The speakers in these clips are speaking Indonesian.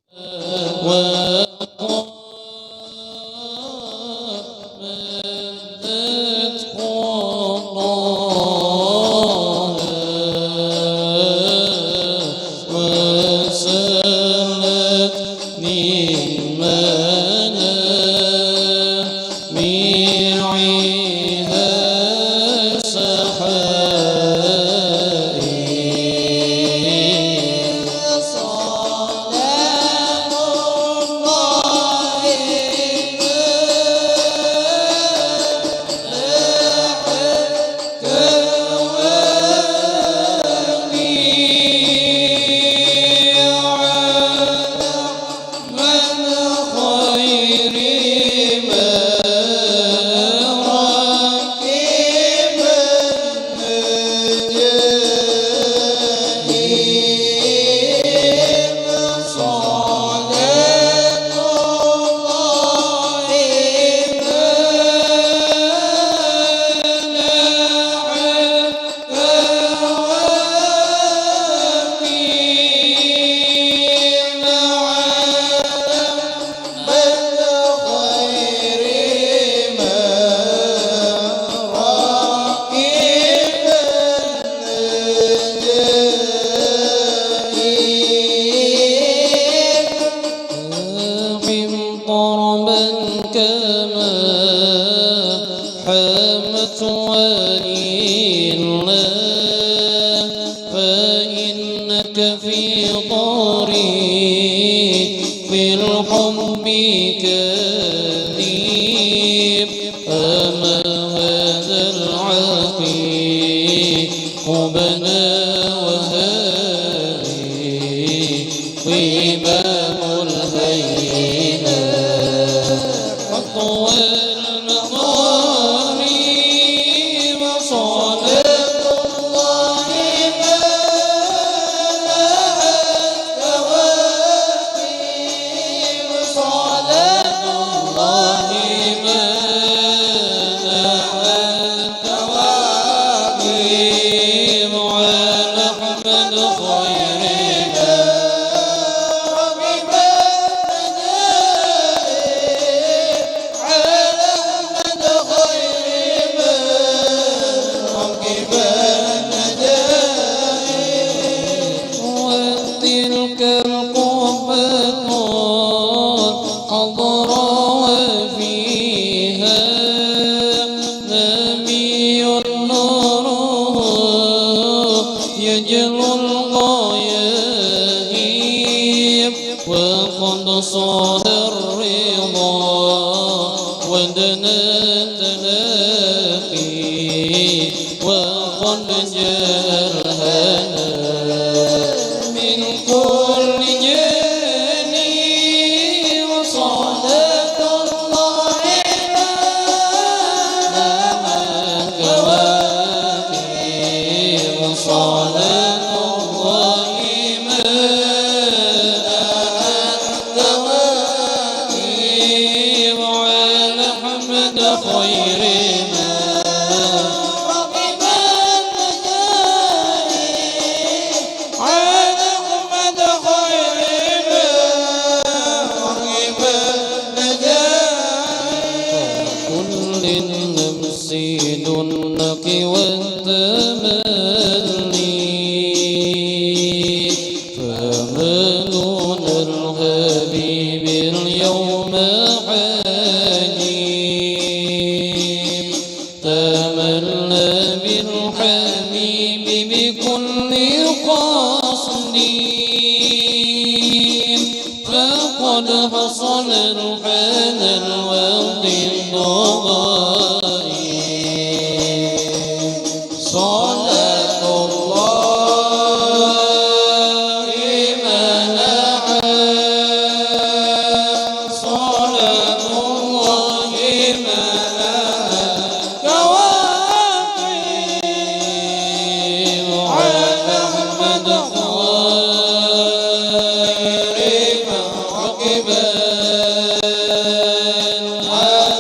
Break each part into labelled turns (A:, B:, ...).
A: على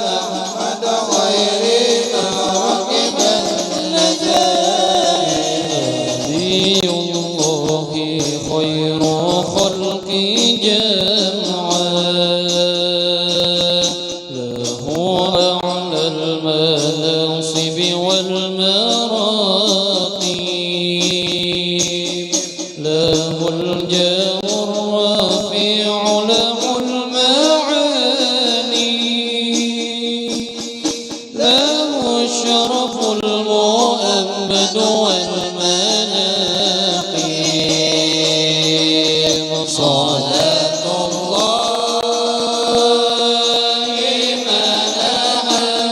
A: أحمد خير ما ركب النجاة والمناقب صلاة الله منها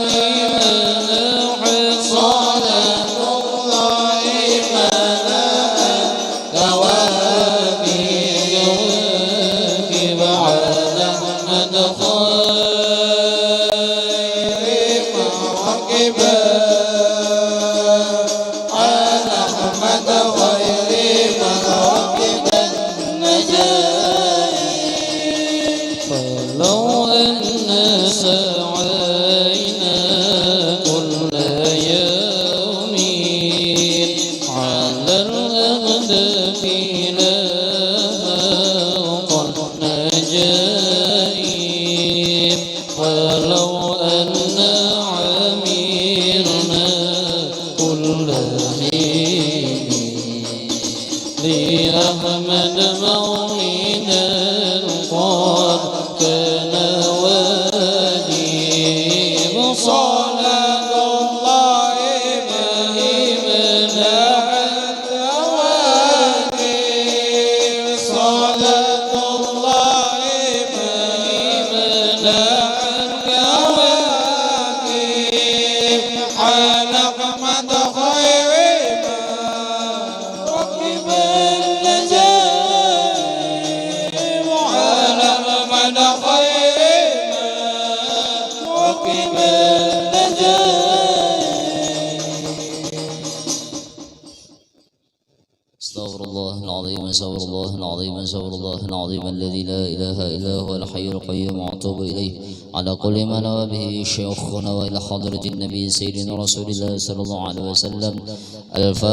A: بمناحب صلاة الله منها كواكب على أحمد خير مراكبا على أحمد خير مراكبا النجاة فلو أن سعينا كل يوم على الأهداف لها قد نجائب ولو أن عملنا كل حين لأحمد مولنا قد كان واجب صلاة الله مهيمنا الكواكب صلاة الله مهيمنا الكواكب حال أحمد خير ما ركب النجاة وعلى أحمد خير ما ركب النجاة استغفر الله العظيم استغفر الله العظيم استغفر الله العظيم الذي لا إله إلا هو الحي القيوم وأتوب إليه على كل ما نوى به شيخنا وإلى حضرة النبي سيدنا رسول الله صلى الله عليه وسلم الفاتحة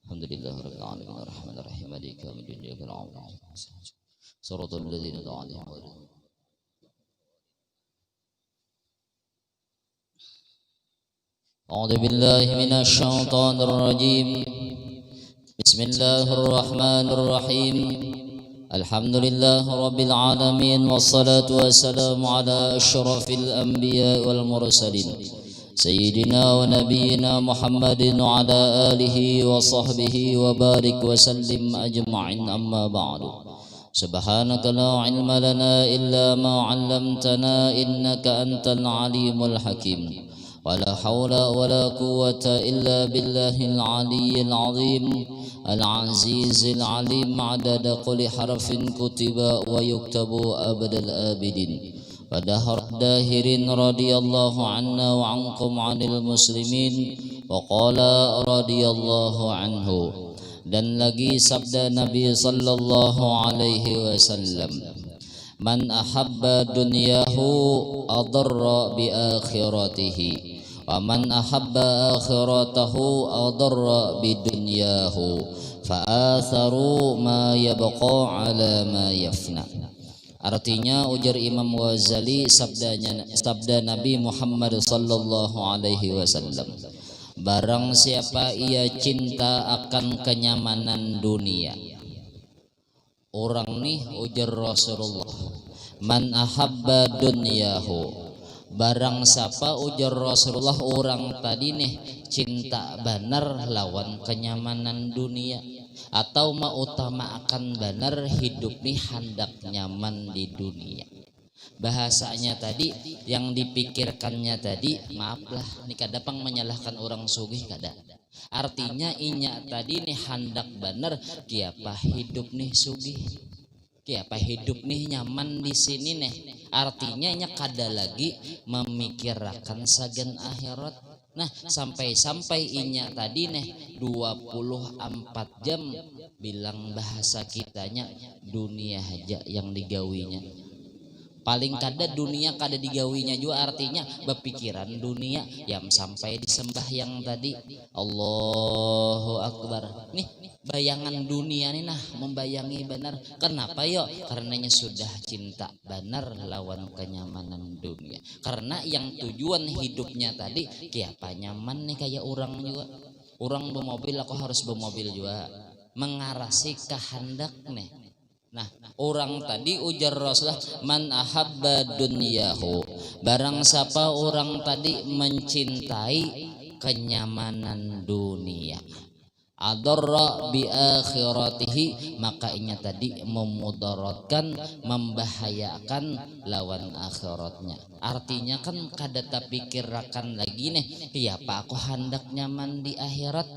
A: الحمد لله رب العالمين الرحمن الرحيم مالك يوم الدين إياك نعبد وإياك نستعين صراط الذين أنعمت عليهم غير المغضوب أعوذ بالله من الشيطان الرجيم بسم الله الرحمن الرحيم الحمد لله رب العالمين والصلاة والسلام على أشرف الأنبياء والمرسلين سيدنا ونبينا محمد وعلى آله وصحبه وبارك وسلم أجمعين أما بعد سبحانك لا علم لنا إلا ما علمتنا إنك أنت العليم الحكيم ولا حول ولا قوة إلا بالله العلي العظيم العزيز العليم عدد كل حرف كتب ويكتب أبد الآبدين ودهر الداهر رضي الله عنا وعنكم عن المسلمين وقال رضي الله عنه dan lagi sabda Nabi sallallahu alaihi wasallam man ahabba dunyahu adarra bi akhiratihi wa man ahabba akhiratahu adarra bi dunyahu fa atharu ma yabqa ala ma yafna. Artinya ujar Imam Ghazali sabda Nabi Muhammad sallallahu alaihi wasallam, barang siapa ia cinta akan kenyamanan dunia. Orang nih ujar Rasulullah, man ahabba dunyahu, barang siapa ujar Rasulullah orang tadi nih cinta benar lawan kenyamanan dunia atau mengutamakan benar hidup nih hendak nyaman di dunia. Bahasanya tadi yang dipikirkannya tadi, maaflah nih kadang menyalahkan orang sugih kada. Artinya inya tadi nih hendak bener kiapa hidup nih sugih, kiapa hidup nih nyaman di sini nih. Artinya inya kada lagi memikirkan sagan akhirat. Nah sampai inya tadi nih 24 jam bilang bahasa kitanya dunia aja yang digawinya. Paling kada dunia kada digawinya juga, artinya berpikiran dunia yang sampai disembah yang tadi Allahu Akbar. Nih bayangan dunia nih nah membayangi benar. Kenapa yo? Karenanya sudah cinta benar lawan kenyamanan dunia. Karena yang tujuan hidupnya tadi kiapa nyaman nih kayak orang juga. Orang bermobil aku harus bermobil juga. Mengarasi kehendak nih. Nah, orang tadi ujar Rasulullah, man ahabba dunyahu, barang siapa orang tadi mencintai kenyamanan dunia, adarra bi akhiratihi, maka inya tadi memudaratkan, membahayakan lawan akhiratnya. Artinya kan kada terpikirkan lagi nih, ya pak aku hendak nyaman di akhirat.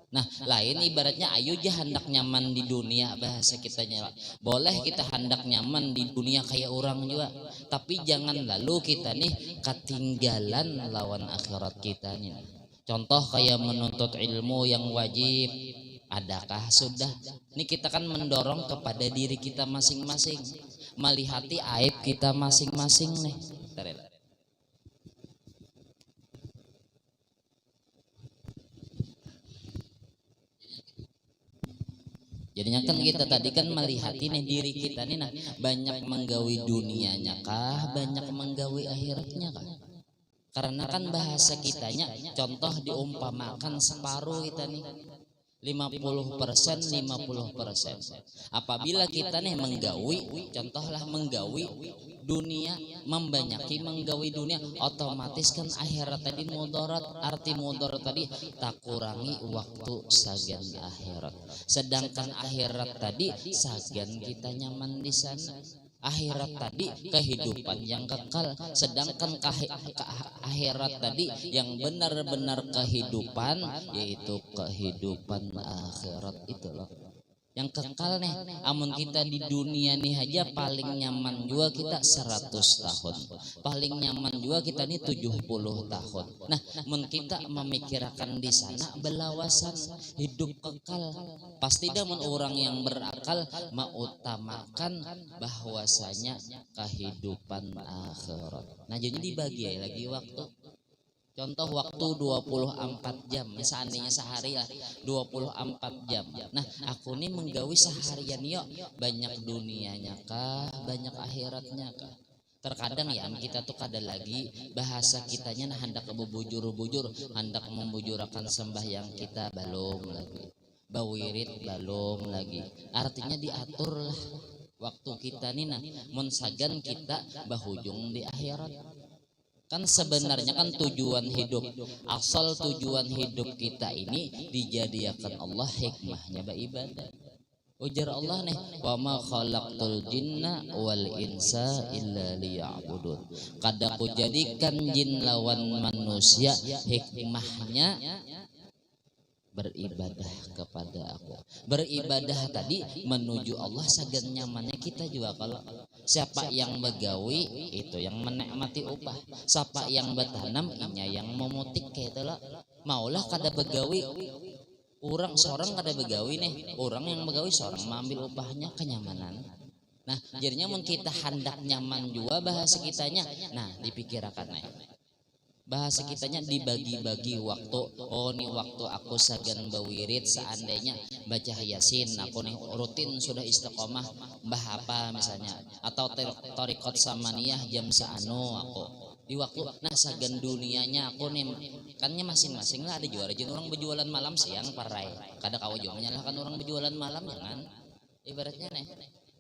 A: Nah lain ibaratnya ayo aja hendak nyaman di dunia, bahasa kitanya boleh kita hendak nyaman di dunia kayak orang juga, tapi jangan lalu kita nih ketinggalan lawan akhirat kita nih. Contoh kayak menuntut ilmu yang wajib, adakah sudah? Ini kita kan mendorong kepada diri kita masing-masing, melihati aib kita masing-masing nih. Jadinya kan kita tadi kan melihat ini diri kita nih, nah banyak menggawi dunianya kah, banyak menggawi akhiratnya kah? Karena kan bahasa kitanya contoh diumpamakan separuh kita nih 50%. Apabila kita nih menggawi, contohlah menggawi dunia, membanyaki menggawi dunia, otomatis kan akhirat tadi mudarat. Arti mudarat tadi tak kurangi waktu sagan akhirat. Sedangkan akhirat tadi sagan kita nyaman di sana. Akhirat tadi kehidupan yang kekal, sedangkan akhirat tadi yang benar-benar kehidupan, yaitu kehidupan akhirat itu loh yang kekal nih. Amun kita di dunia nih aja paling nyaman juga kita 100 tahun, paling nyaman juga kita nih 70 tahun. Nah mun kita memikirkan di sana belawasan hidup kekal, pasti dah mun orang yang berakal mengutamakan bahwasanya kehidupan akhirat. Nah jadi dibagi lagi waktu. Contoh waktu 24 jam, seandainya sehari lah 24 jam. Nah aku nih menggawi seharian yuk, banyak dunianya kah, banyak akhiratnya kah? Terkadang ya kita tuh kada lagi bahasa kitanya nah hendak bubujur-bujur, hendak membujurakan sembahyang kita belum lagi, bawirit belum lagi. Artinya diatur lah waktu kita nih, nah mensagan kita bahujung di akhirat. Kan sebenarnya kan tujuan hidup, asal tujuan hidup kita ini dijadikan Allah hikmahnya beribadah. Ujar Allah nih, wa ma khalaqtul jinna wal insa illa liya'budun. Kada ku jadikan jin lawan manusia hikmahnya beribadah kepada aku. Beribadah tadi menuju Allah sagan nyamannya kita juga. Kalau siapa yang begawi itu yang menikmati upah, siapa yang bertanam inya yang memutik kayak itulah. Maulah kada begawi orang seorang kada begawi nih, orang yang begawi seorang mengambil upahnya kenyamanan. Nah jadinya mun kita hendak nyaman juga bahasa kitanya, nah dipikirkan nih bahasa kitanya dibagi-bagi waktu. Oh nih waktu aku sagan bawirit, seandainya baca yasin aku nih rutin sudah istiqomah mbah apa misalnya, atau torikot samaniyah jam seanu aku di waktu. Nah sagan dunianya aku nih kannya masing-masing lah, ada juara jen orang berjualan malam siang parai kada kau juga menyalahkan orang berjualan malam, jangan ibaratnya nih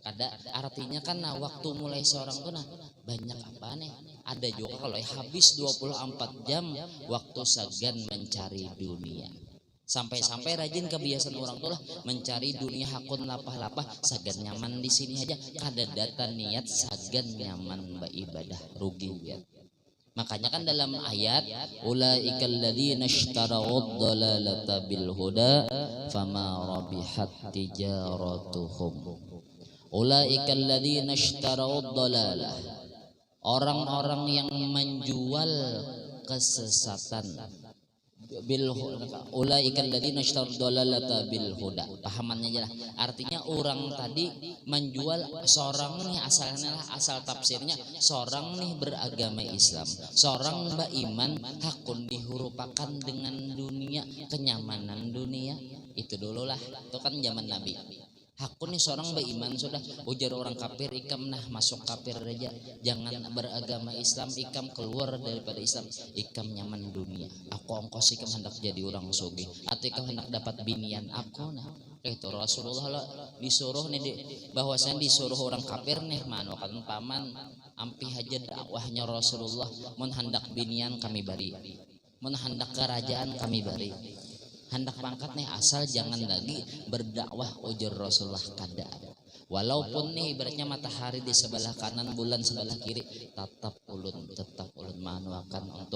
A: kada. Artinya kan nah waktu mulai seorang tuh nah banyak apa nih, ada juga kalau habis 24 jam waktu sagan mencari dunia, sampai-sampai rajin kebiasaan orang tuh lah mencari dunia hakun lapah-lapah, sagan nyaman di sini aja kada data niat sagan nyaman beribadah, rugi ya. Makanya kan dalam ayat ulaikal ladzina ishtarawud dhalalata bil huda fama rabihat tijaratuhum. Ulaikal ladzina ishtarawud dhalalah, orang-orang yang menjual kesesatan, bil ulaikal ladzina ishtarawud dhalalata bil huda. Pahamannya jelas. Artinya orang tadi menjual seorang nih, asalnya asal tafsirnya seorang nih beragama Islam, seorang beriman hakun dihurupakan dengan dunia, kenyamanan dunia. Itu dulu lah, itu kan zaman Nabi. Hakun nih seorang beriman sudah ujar orang kafir ikam nah masuk kafir aja, jangan beragama Islam ikam keluar daripada Islam, ikam nyaman dunia. Aku ongkos ikam hendak jadi orang sugih atau ikam hendak dapat binian aku nah. Itu Rasulullah lah disuruh nih bahwasan disuruh orang kafir nih manukan paman ampi aja dakwahnya Rasulullah, mun hendak binian kami bari, mun hendak kerajaan kami bari, hendak pangkat nih asal jangan lagi berdakwah ujar Rasulullah kada. Walaupun nih ibaratnya matahari di sebelah kanan, bulan sebelah kiri, tetap ulun manuakan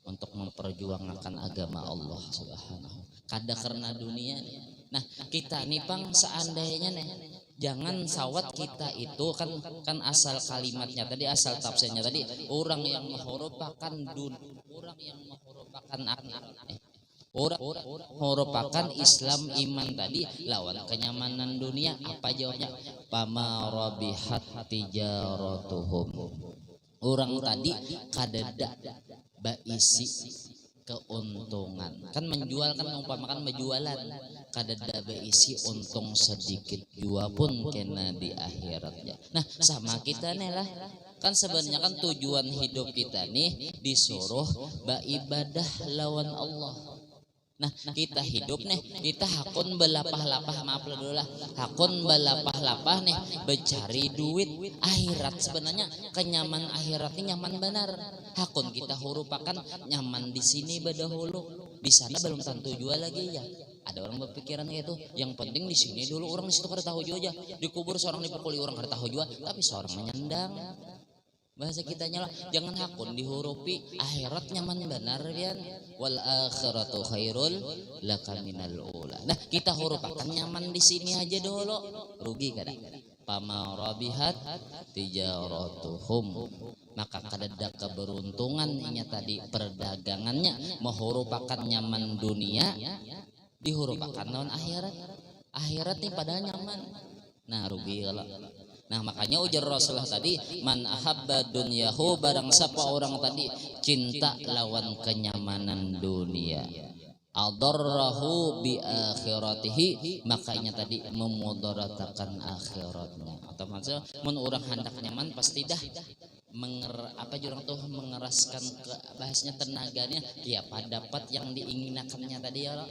A: untuk memperjuangkan agama Allah Subhanahu. Kada karena dunia. Nah kita nih pang seandainya nih jangan sawat kita itu kan asal kalimatnya tadi, asal tafsirnya tadi orang yang merupakan orang merupakan Islam iman tadi lawan kenyamanan dunia. Apa jawabnya? Pama rabihat tijaratuhum. Orang tadi kadada baisi keuntungan, kan menjual kan umpamakan menjualan kadada baisi untung sedikit jua pun kena di akhiratnya. Nah sama kita nih lah, kan sebenarnya kan tujuan hidup kita nih disuruh beribadah lawan Allah. Nah kita hidup nih kita hakun belapah-lapah, maaf dulu lah, hakun belapah-lapah nih bercari duit akhirat. Sebenarnya kenyaman akhirat ini nyaman benar, hakun kita hurupakan nyaman di sini badahulu, di sana belum tentu jual lagi ya. Ada orang berpikiran kayak itu, yang penting di sini dulu, orang di situ kada tahu juga aja, dikubur seorang dipukuli orang kada tahu juga, tapi seorang menyandang. Bahasa kitanya lah, jangan hakun dihurupi akhirat nyaman benar ya. Wal akhiratu khairul laka minal ula. Nah kita hurupakan nyaman di sini aja dulu, rugi kada. Pama rabihat tijaratuhum, maka kadada keberuntungannya tadi perdagangannya mehurupakan nyaman dunia, dihurupakan non akhirat. Akhirat nih padahal nyaman. Nah rugi kalau. Nah makanya ujar Rasulullah tadi, man ahabba dunyahu, barang siapa orang tadi cinta lawan kenyamanan dunia, adarrahu bi akhiratihi, makanya tadi memudaratakan akhiratnya. Atau maksudnya mun orang hendak nyaman pasti dah mengeraskan ke bahasnya tenaganya ya dapat yang diinginkannya tadi ya.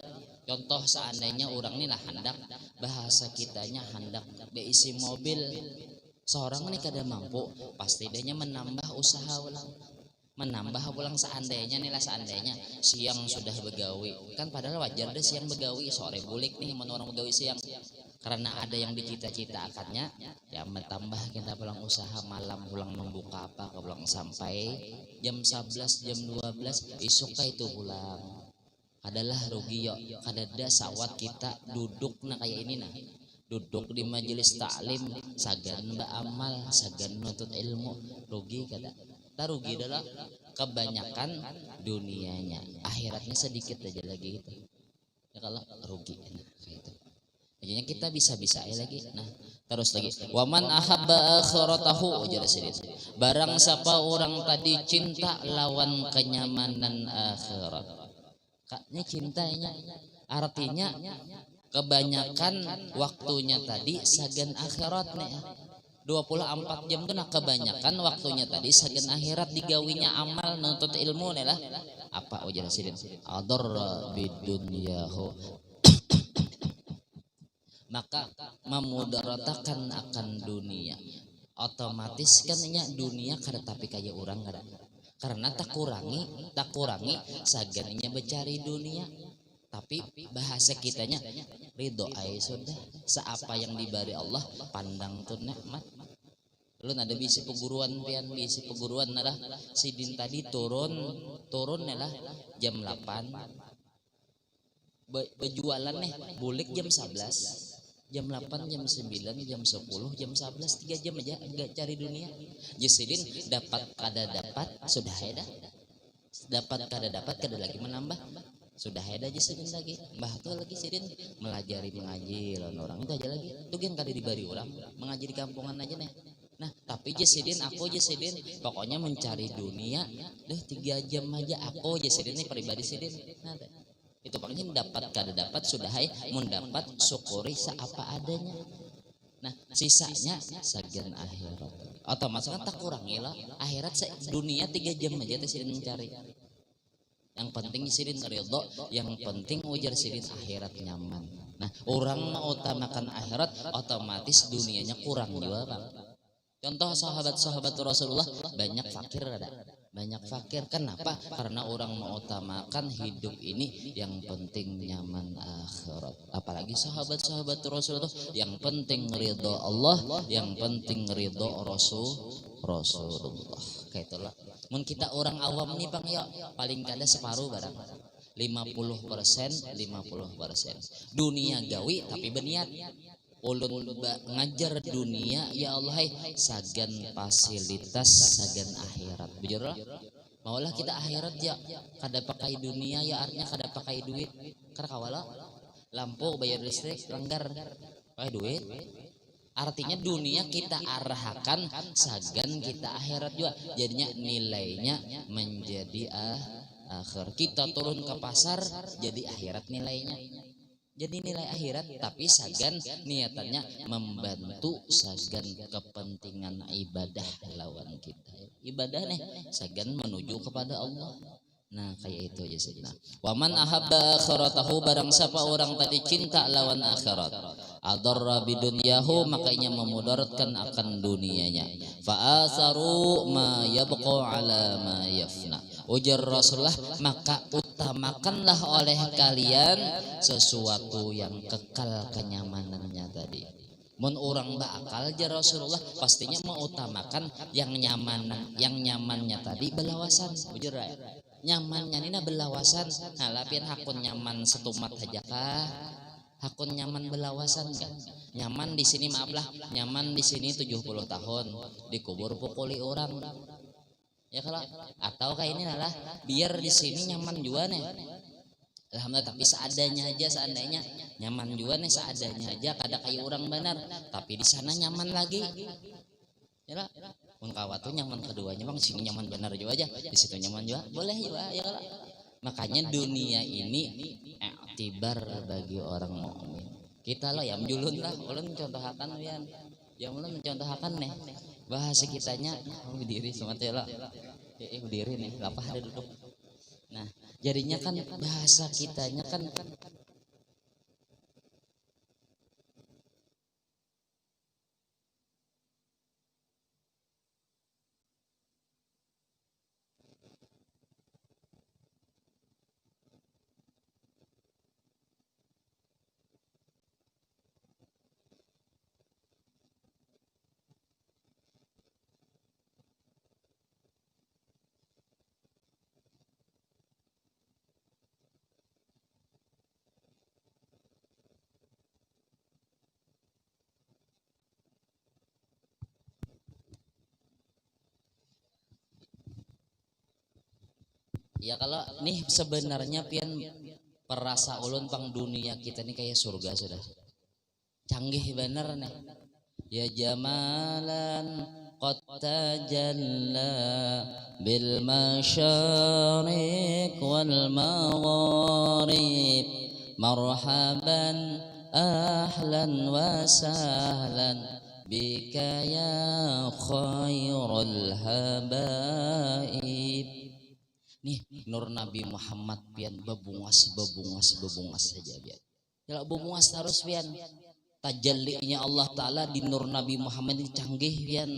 A: Contoh seandainya orang ini lah hendak bahasa kitanya hendak diisi mobil, seorang ini kada mampu, pasti dia menambah usaha ulang seandainya nih lah, seandainya siang sudah begawi, kan padahal wajar deh siang begawi, sore bulik nih mun orang begawi siang, karena ada yang dicita-citakannya ya menambah kita pulang usaha malam pulang membuka apa ke pulang sampai jam 11 jam 12 isuk itu pulang. Adalah rugi yo, kadada sawat kita duduk nah kayak ini nah, duduk di majelis taklim sagan beramal sagan nuntut ilmu, rugi kada? Tak rugi adalah kebanyakan dunianya, akhiratnya sedikit aja lagi gitu. Ya kalau rugi nah, gitu. Jadinya kita bisa-bisa lagi. Nah terus lagi, waman ahabba akhiratahu, barang siapa orang tadi cinta lawan kenyamanan akhirat. Ini cintanya artinya kebanyakan waktunya tadi sagan akhirat nih, 24 jam tuh nah kebanyakan waktunya tadi sagan akhirat, digawinya amal nuntut ilmu nih lah. Apa ujar sidin adar bidunyahu, maka memudaratakan akan dunia, otomatis kan dunia kada tapi kayak orang kada, karena tak kurangi saganinya bercari dunia, tapi bahasa kitanya ridho ay sudah, seapa yang diberi Allah pandang tuh nikmat. Lu ada bisi peguruan nalah sidin tadi turun nalah jam 8 berjualan nih bulik jam 11 jam 8, jam 9, jam 10, jam 11, 3 jam aja enggak cari dunia. Jasidin dapat kada dapat sudah ada. Dapat kada dapat kada lagi menambah. Sudah ada jasidin lagi. Mbah tuh lagi sidin melajari mengaji lawan orang itu aja lagi. Tuh gen kada dibari orang mengaji di kampungan aja nih. Nah, tapi jasidin pokoknya mencari dunia deh 3 jam aja aku jasidin nih pribadi sidin. Nah, itu paling dapat kada dapat sudah hai mendapat syukuri seapa adanya. Nah sisanya sagan akhirat otomatis kan tak kurang lah akhirat dunia 3 jam aja teh sidin mencari yang penting sidin ridho yang penting ujar sidin akhirat nyaman. Nah orang mengutamakan akhirat otomatis dunianya kurang juga Bang. Contoh sahabat-sahabat Rasulullah banyak fakir ada. Banyak fakir. Kenapa? Karena orang mengutamakan hidup ini yang penting nyaman akhirat. Apalagi sahabat-sahabat Rasulullah yang penting ridho Allah, yang penting ridho Rasulullah. Kayak itulah. Mun kita orang awam nih Bang ya paling kada separuh barang. 50%. Dunia gawi tapi berniat. Ulun ngajar dunia ya Allah sagan fasilitas sagan akhirat bujur lah maulah kita akhirat ya kada pakai dunia ya artinya kada pakai duit karena kawala lampu bayar listrik langgar pakai duit artinya dunia kita arahkan sagan kita akhirat juga jadinya nilainya menjadi akhir kita turun ke pasar jadi akhirat nilainya jadi nilai akhirat tapi sagan niatannya membantu sagan kepentingan ibadah lawan kita ibadah nih sagan menuju kepada Allah. Nah kayak itu aja sih. Nah, waman ahabba akhiratahu barang siapa orang tadi cinta lawan akhirat adarra bidunyahu makanya memudaratkan akan dunianya fa asaru ma yabqa ala ma yafna ujar Rasulullah maka utamakanlah oleh kalian sesuatu yang kekal kenyamanannya tadi. Mun orang bakal jar Rasulullah pastinya mengutamakan yang nyamannya tadi belawasan bujur nyamannya nina belawasan nah lapian hakun nyaman setumat aja kah hakun nyaman belawasan kan nyaman di sini maaf lah nyaman di sini 70 tahun dikubur pukuli orang ya kalau atau kayak ini lah biar di sini nyaman juga nih alhamdulillah tapi seadanya aja seandainya nyaman juga nih seadanya aja kada kayak orang benar tapi di sana nyaman lagi ya lah mun kawat tuh nyaman keduanya Bang sini nyaman benar juga aja di situ nyaman juga boleh juga ya kalau makanya dunia ini iktibar bagi orang mukmin kita loh ya julun lah ulun mencontohkan ya ulun mencontohkan nih bahasa kitanya berdiri sematnya lah berdiri nih lapah ada duduk nah jadinya kan bahasa kitanya kan ya kalau nih sebenarnya pian perasa ulun pang dunia kita nih kayak surga sudah canggih bener nih ya jamalan qad tajalla bil masyariq wal magharib marhaban ahlan wa sahlan bika ya khairul habaib. Nih nur Nabi Muhammad pian bebungas saja pian. Ya bebungas terus pian. Tajallinya Allah Ta'ala di nur Nabi Muhammad ini canggih pian.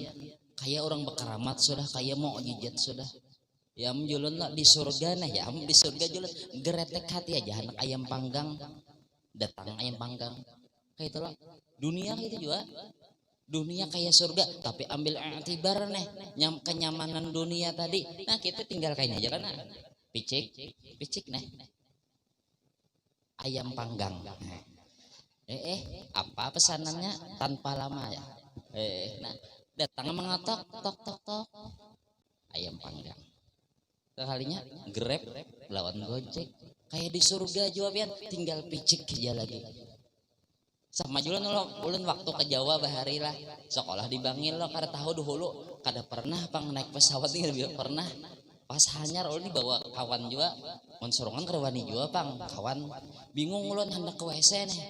A: Kayak orang berkeramat sudah, kayak mukjizat sudah. Ya julun lah di surga nah ya di surga julun geretek hati aja anak ayam panggang datang ayam panggang. Kayak itulah dunia gitu juga. Dunia kayak surga tapi ambil i'tibar nih kenyamanan dunia tadi nah kita tinggal kayaknya aja kan picik nih ayam panggang apa pesanannya tanpa lama ya nah datang mengotok tok ayam panggang sekalinya Grab lawan Gojek kayak di surga juga pian tinggal picik aja lagi sama julan ulun waktu ke Jawa bahari lah sekolah di Bangil lo kada tahu dahulu kada pernah pang naik pesawat ini lebih pernah pas hanyar ulun dibawa kawan juga mensorongan kerwani juga pang kawan bingung ulun hendak ke WC nih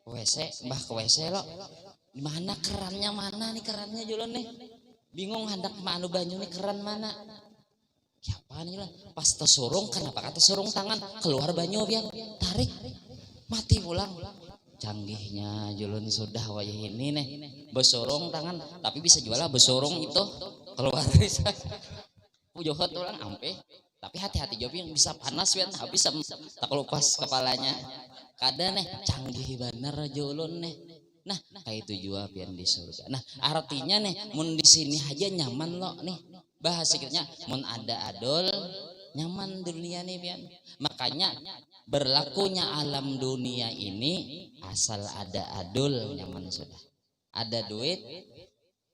A: WC mbah ke WC lo Di mana kerannya, mana nih kerannya julun nih, bingung hendak manu banyu nih keran mana. Siapa nih lah, pas tersorong kenapa kata sorong tangan keluar banyu biar tarik mati pulang. Canggihnya julun sudah wayah ini nih besorong tangan, tapi bisa jual lah besorong itu keluar bisa pujohot orang ampe, tapi hati-hati jawab yang bisa panas ya, tapi bisa tak lepas kepalanya. Kadang nih canggih bener julun nih. Nah kayak itu juga pian di surga. Nah artinya nih mun di sini aja nyaman loh nih, bahasanya mun ada adol nyaman dunia nih pian. Makanya berlakunya alam dunia ini asal ada adol nyaman sudah. Ada duit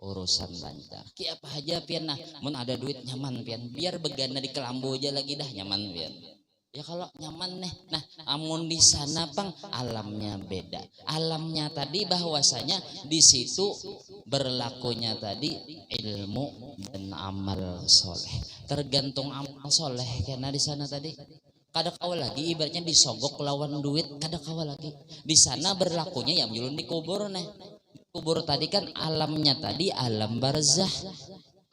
A: urusan lancar. Ki apa aja pian, nah mun ada duit nyaman pian. Biar begana di kelambu aja lagi dah nyaman pian. Ya kalau nyaman nih. Nah, amun di sana pang alamnya beda. Alamnya tadi bahwasanya di situ berlakunya tadi ilmu dan amal soleh. Tergantung amal soleh karena di sana tadi kada kawa lagi ibaratnya disogok lawan duit, kada kawa lagi. Di sana berlakunya ya julun di kubur nih. Kubur tadi kan alamnya tadi alam barzah.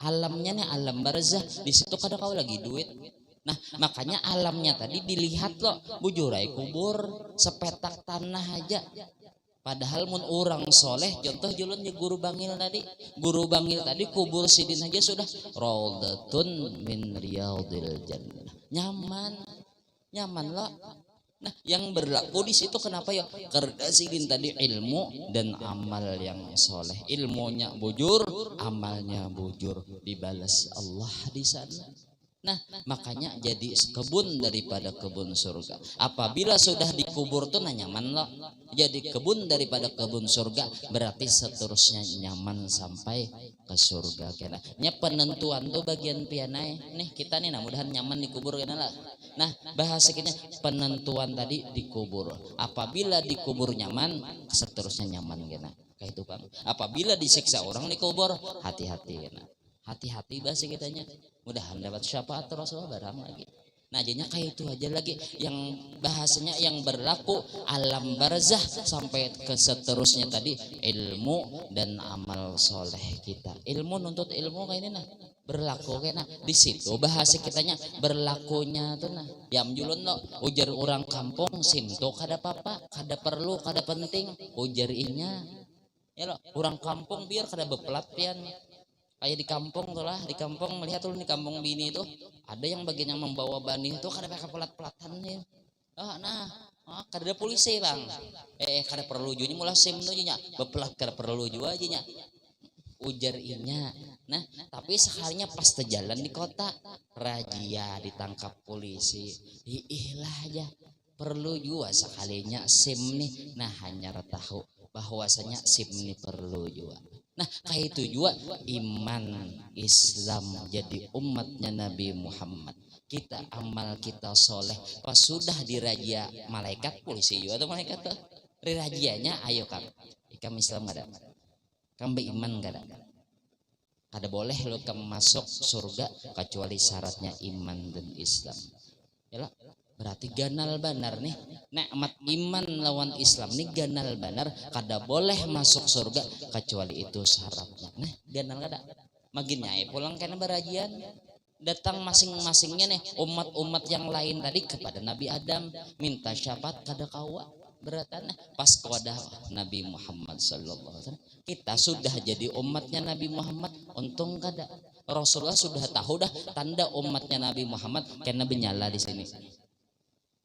A: Alamnya nih alam barzah. Di situ kada kawa lagi duit. Nah makanya alamnya tadi dilihat loh, bujurai kubur sepetak tanah aja. Padahal mun orang soleh, contoh julun ya guru bangil tadi kubur sidin aja sudah raudhatun min riyadil jannah. Nyaman loh. Nah yang berlaku di situ kenapa ya? Karena sidin tadi ilmu dan amal yang soleh. Ilmunya bujur, amalnya bujur, dibalas Allah di sana. Nah makanya jadi kebun daripada kebun surga. Apabila sudah dikubur tuh nah nyaman loh. Jadi kebun daripada kebun surga berarti seterusnya nyaman sampai ke surga. Nya penentuan tuh bagian pianai. Nih kita nih nah mudahan nyaman dikubur kena lah. Nah bahasa kita penentuan tadi dikubur. Apabila dikubur nyaman seterusnya nyaman kena. Kayak itu Bang. Apabila disiksa orang dikubur hati-hati kena. Hati-hati bahasa kitanya, mudahan dapat syafaat Rasulullah barang lagi. Nah jadinya kayak itu aja lagi yang bahasanya yang berlaku alam barzah sampai ke seterusnya tadi ilmu dan amal soleh kita. Ilmu nuntut ilmu kayak ini nah berlaku kayak nah di situ bahasa kitanya berlakunya tuh nah yam julun lo ujar orang kampung simto kada apa-apa, kada perlu, kada penting ujar inya ya lo orang kampung biar kada bepelat pian. Kayak di kampung tuh lah, di kampung melihat tuh di kampung bini itu ada yang bagian yang membawa bani itu kada pakai pelat-pelatan nih. Kada ada polisi bang. Kada perlu juga mulai sim tuh nya, bepelat kada perlu juga aja nya. Ujar inya. Nah, tapi sekalinya pas jalan di kota, razia ditangkap polisi. Ilah aja. Perlu juga sekalinya sim nih. Nah, hanya tahu bahwasanya sim nih perlu juga. Nah kayak itu juga iman Islam jadi umatnya Nabi Muhammad. Kita amal kita soleh pas sudah dirajia malaikat polisi juga atau malaikat tuh dirajianya ayo kamu Islam gak ada, kamu beriman gak ada boleh lo kamu masuk surga kecuali syaratnya iman dan Islam. Yalah berarti ganal banar nih nikmat iman lawan Islam nih ganal banar kada boleh masuk surga kecuali itu syaratnya. Nah ganal kada magin nyai pulang karena berajian datang masing-masingnya nih umat-umat yang lain tadi kepada Nabi Adam minta syafaat kada kawa beratan pas kepada Nabi Muhammad sallallahu alaihi wasallam kita sudah jadi umatnya Nabi Muhammad untung kada Rasulullah sudah tahu dah tanda umatnya Nabi Muhammad karena benyala di sini.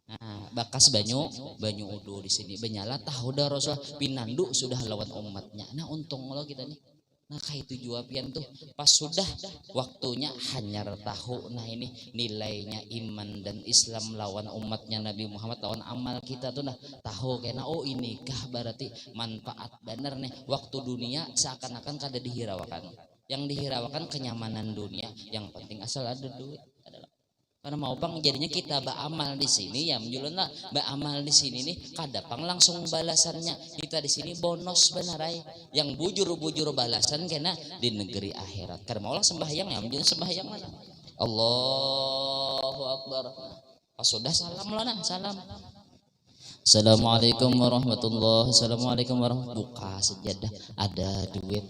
A: Nah, bakas banyu udu di sini benyala tahu dah Rasulullah pinandu sudah lawan umatnya. Nah untung lo kita nih. Nah kayak itu juga pian tuh pas sudah waktunya hanya tahu. Nah ini nilainya iman dan Islam lawan umatnya Nabi Muhammad lawan amal kita tuh nah tahu kena oh inikah berarti manfaat bener nih waktu dunia seakan-akan kada dihiraukan. Yang dihiraukan kenyamanan dunia yang penting asal ada duit. Karena mau bang jadinya kita beramal di sini ya menjulan lah beramal di sini nih kadapang langsung balasannya kita di sini bonus benarai yang bujur balasan kena di negeri akhirat. Karena mau lah sembahyang ya menjulan sembahyang mana Allahu Akbar pas sudah salam lah nah salam Assalamualaikum warahmatullahi. Assalamualaikum warahmatullahi. Buka sejadah ada duit.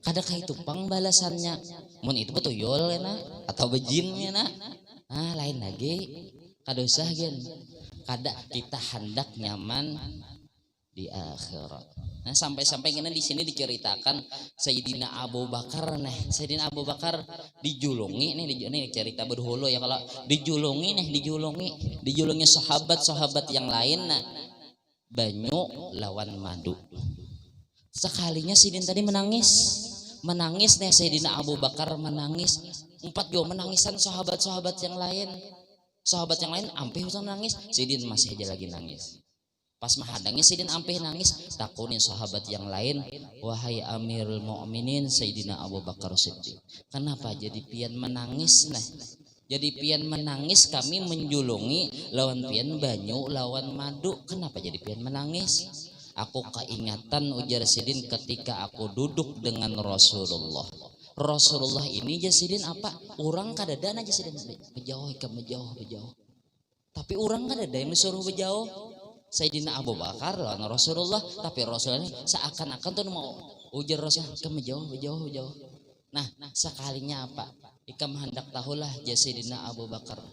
A: Kadang itu pang balasannya. Mun itu betul yol na atau bejin na. Lain lagi. Kadosah gen. Kada kita hendak nyaman di akhirat. Nah sampai-sampai gini di sini diceritakan Sayyidina Abu Bakar Sayyidina Abu Bakar dijulungi nih cerita berhulu ya, kalau dijulungi sahabat-sahabat yang lain banyu lawan madu. Sekalinya Sidin tadi menangis nih Sayyidina Abu Bakar menangis 4 jam menangisan sahabat-sahabat yang lain ampe usah nangis, Sidin masih aja lagi nangis. Pas mahadangnya Sayyidina ampeh nangis, takunin sahabat yang lain, wahai Amirul Mukminin Sayyidina Abu Bakar Siddiq, kenapa jadi pian menangis jadi pian menangis kami menjulungi lawan pian banyu lawan madu, kenapa jadi pian menangis? Aku keingatan, ujar Sidin, ketika aku duduk dengan Rasulullah ini aja Sidin apa? Orang kadadana aja Sidin menjauh, tapi orang kadada yang disuruh menjauh. Sayyidina Abu Bakar lawan Rasulullah, tapi Rasulullah seakan-akan tuh mau ujar Rasulullah kamu jauh. Nah sekalinya apa? Ikam hendak tahulah Sayyidina Abu Bakar.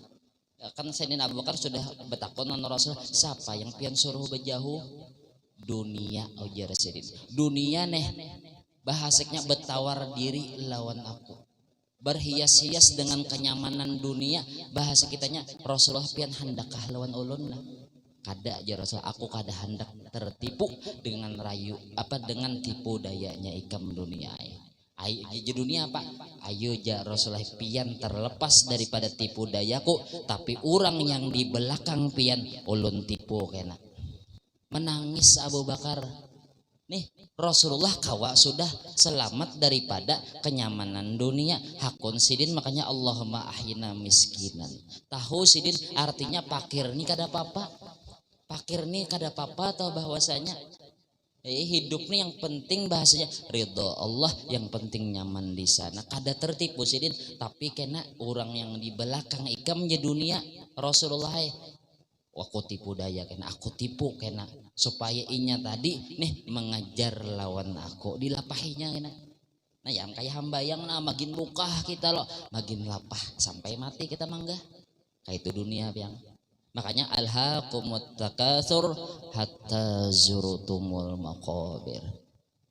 A: Kan Sayyidina Abu Bakar sudah bertakon dengan Rasulullah, siapa yang pian suruh berjauh? Dunia, ujar Sayyidina. Dunia bahasanya bertawar diri lawan aku. Berhias-hias dengan kenyamanan dunia, bahasa kitanya Rasulullah pian hendakah lawan ulun lah. Kada aja Rasul, aku kada hendak tertipu dengan dengan tipu dayanya ikam dunia. Ayo dunia apa? Ayo ja Rasulullah pian terlepas daripada tipu dayaku, tapi orang yang di belakang pian ulun tipu kena. Menangis Abu Bakar. Nih Rasulullah kawa sudah selamat daripada kenyamanan dunia. Hakun Sidin makanya Allahumma ahyina miskinan. Tahu Sidin artinya pakir nih kada apa-apa. Pakir nih kada apa-apa atau bahwasanya hidup nih yang penting bahasanya ridho Allah, yang penting nyaman di sana. Kada tertipu Sidin, tapi kena orang yang di belakang ikam je dunia Rasulullah aku tipu daya kena, aku tipu kena supaya inya tadi nih mengajar lawan aku dilapahinya kena. Nah yang kayak hamba yang makin buka kita loh, makin lapah sampai mati kita mangga. Kayak itu dunia yang makanya alhaqumut takatsur hatta zurtumul maqabir.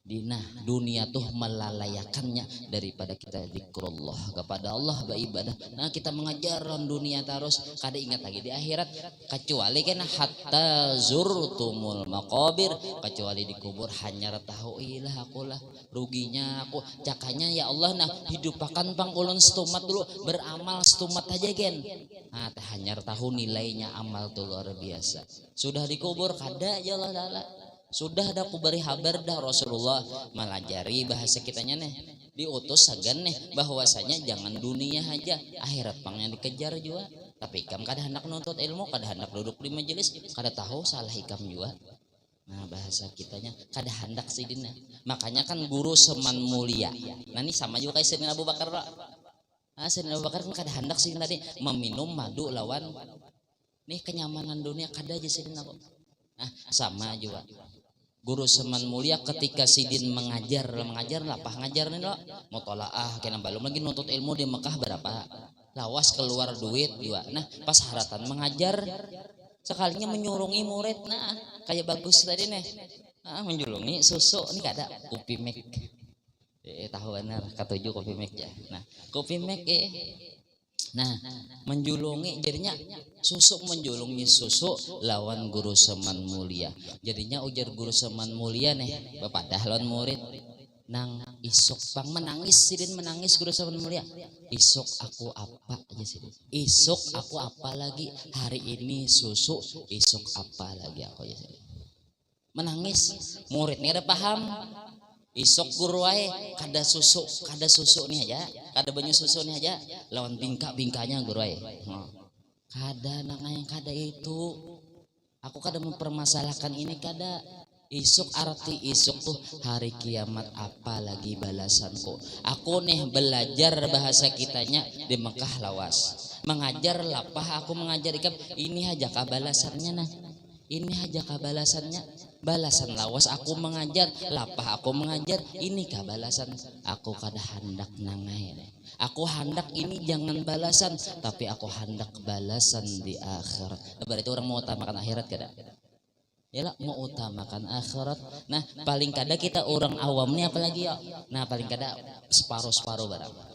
A: Dina dunia tuh melalayakannya daripada kita zikrullah kepada Allah beribadah. Nah kita mengajar dunia terus kada ingat lagi di akhirat, kecuali kena hatta zurtumul maqabir, kecuali dikubur hanya tahu ilah akulah ruginya aku cakanya ya Allah. Nah hidupakan pang ulun setumat dulu beramal setumat aja gen. Nah hanya tahu nilainya amal tuh luar biasa. Sudah dikubur kada ya Allah sudah ada aku beri kabar dah Rasulullah melajari bahasa kitanya diutus sagan bahwasanya jangan dunia aja, akhirat pang yang dikejar juga. Tapi ikam kada hendak nuntut ilmu, kada hendak duduk di majelis, kada tahu salah ikam juga. Nah bahasa kitanya kada hendak Sidina. Makanya kan guru seman mulia. Nah ini sama juga kayak Sayyidina Abu Bakar lah. Sayyidina Abu Bakar kan kada hendak sih tadi meminum madu lawan nih kenyamanan dunia, kada aja Sayyidina Abu. Nah sama juga guru seman mulia ketika Sidin mengajar lapah ngajar nih lo mutolaah kena belum lagi nuntut ilmu di Mekah berapa lawas keluar duit juga. Nah pas haratan mengajar sekalinya menyurungi murid, nah kayak bagus tadi menjulungi susu nih kada kopi mek tahu benar ketujuh kopi mek ya. Nah kopi mek nah menjulungi jadinya susuk menjulungi susu lawan guru seman mulia. Jadinya ujar guru seman mulia bapak dahlon murid nang isuk pang menangis Sidin menangis guru seman mulia. Isuk aku apa aja Sidin, isuk aku apa lagi hari ini susu, isuk apa lagi aku aja Sidin. Menangis muridnya ada paham. Isok guru wae kada susu nih aja, kada banyak susu nih aja lawan bingkanya guru wae. Kada yang kada itu. Aku kada mempermasalahkan ini kada. Isuk arti isuk tuh hari kiamat apa lagi balasanku. Aku belajar bahasa kitanya di Mekah lawas. Mengajar lapah aku mengajar ikam ini aja balasannya Ini aja balasannya, balasan lawas aku mengajar, lapah aku mengajar, ini kah balasan aku kada hendak nangai. Aku hendak ini jangan balasan, tapi aku hendak balasan di akhirat. Berarti orang mau utamakan akhirat kada? Yalah, mau utamakan akhirat. Nah paling kada kita orang awam nih apalagi ya. Nah paling kada separuh barang.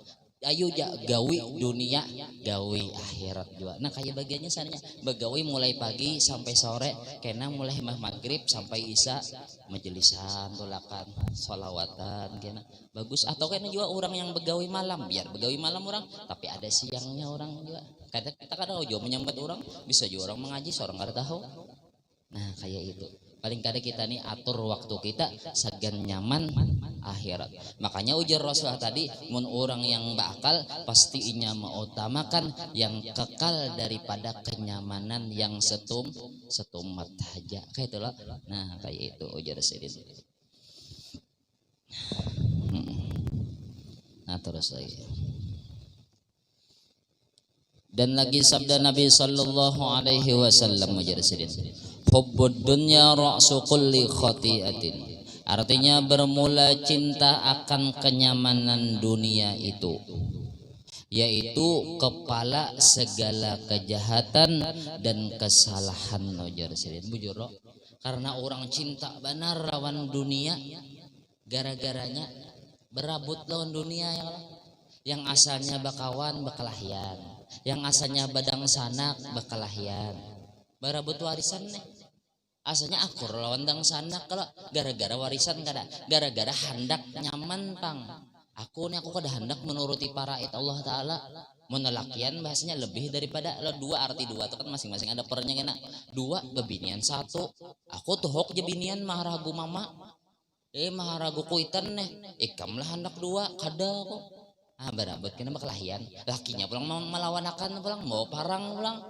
A: Ayo ja gawi dunia, gawi akhirat juga. Nah kayak bagiannya sananya begawi mulai pagi sampai sore, kena mulai maghrib sampai isya majelisan, tolakan, sholawatan, kena bagus. Atau kena juga orang yang begawi malam, biar begawi malam orang, tapi ada siangnya orang juga. Kadang kita kada tahu juga menyambat orang, bisa juga orang mengaji, seorang kada tahu. Nah kayak itu paling kada kita nih atur waktu kita segan nyaman akhirat. Makanya ujar Rasulullah tadi, mun orang yang bakal pasti inya mengutamakan yang kekal daripada kenyamanan yang setumat aja kayak itulah. Nah kayak itu ujar Sidin. Nah terus lagi. Dan lagi sabda Nabi sallallahu alaihi wasallam ujar Sidin, hubbud dunya ra'su kulli khati'atin. Artinya bermula cinta akan kenyamanan dunia itu, yaitu kepala segala kejahatan dan kesalahan ujar Sidin. Bujur karena orang cinta benar lawan dunia, gara-garanya berabut lawan dunia yang asalnya bakawan bakalahian, yang asalnya badang sanak bakalahian, berabut warisan nih. Asalnya akur lawan dang sanak kalau gara-gara warisan kada, gara-gara hendak nyaman pang. Aku kada hendak menuruti para it Allah Ta'ala. Menelakian bahasanya lebih daripada dua, arti dua itu kan masing-masing ada pernya kena. Dua bebinian satu. Aku tuh hok je binian maharagu mama. Maharagu kuitan nih. Ikam lah hendak dua kada kok. Berabot kena bakalahian. Lakinya pulang melawanakan pulang mau parang pulang.